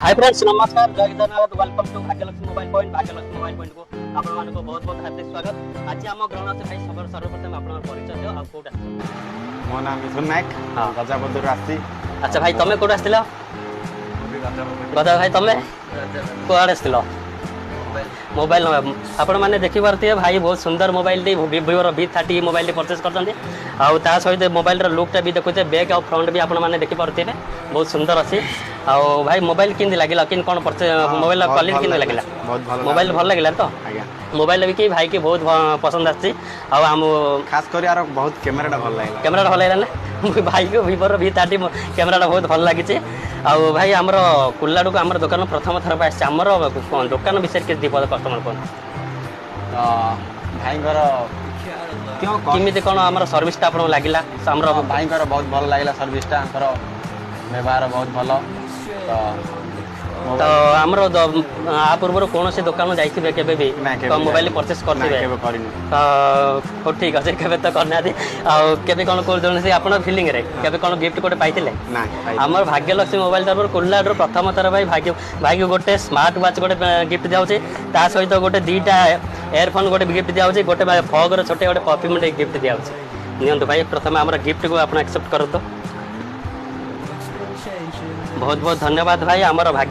हाय friends नमस्कार जय Jagannath welcome to Bhagyalakshmi mobile point को आपण मानको बहुत बहुत हार्दिक स्वागत। आज हम ग्रहण से भाई सबर सर्वप्रथम आपण परिचय दियो आ कोटा मो नाम मिथुन नायक गजाबंदर आसी। अच्छा भाई तमे कोटा आस्तिलो गजा भाई तमे कोआड आस्तिलो मोबाइल आपण माने देखि पारते भाई बहुत सुंदर मोबाइल टी Vivo रो V30 मोबाइल टी परचेस करतंती आ ता सहित मोबाइल रो लुक भी देखुते बैक और फ्रंट भी आपण माने देखि पारते बहुत सुंदर अछि आ भाई मोबाइल किन लागिला किन कोन परचेस मोबाइल क्वालिटी किन लागिला बहुत भल मोबाइल भल लागिला तो आज्ञा मोबाइल भी कि भाई के बहुत पसंद आछि आ हम खास कर यार बहुत कैमराटा भल लागला कैमराटा भल लागला ना भाई को Vivo रो V30 कैमराटा बहुत भल लागिछि आ भाई हमर कुल्लाडू को हमर दुकान प्रथम थर पास हमर दुकान विषय के दीप कस्टमर कोन भाईଙ୍କର क्यों किमिति कोन हमर सर्विस ता आपण लागिला हमर भाईଙ୍କର बहुत भल लागला सर्विस ता हमर व्यवहार बहुत भल तो हमर आ पूर्व कौन से दुकान जाइथिबे केबे भी तो मोबाइल परचेस करथिबे केबे करिनु हो ठीक अछि केबे तो करना दी आ केबे कोन को जण से आपण फीलिंग रे केबे कोन गिफ्ट कोटे पाइथिले ना हमर भाग्यलक्ष्मी मोबाइल तरफ कुल्लाडर प्रथम तर भाई भाई गोटे स्मार्ट वॉच गोटे गिफ्ट दियाउछि ता सहित गोटे दीटा एयरफोन गोटे गिफ्ट दियाउछि गोटे फॉग रो छोटे गोटे परफ्यूम गिफ्ट दियाउछि नियंतु भाई प्रथम हमर गिफ्ट को आपण एक्सेप्ट करतो बहुत बहुत धन्यवाद भाई हमर भाग्य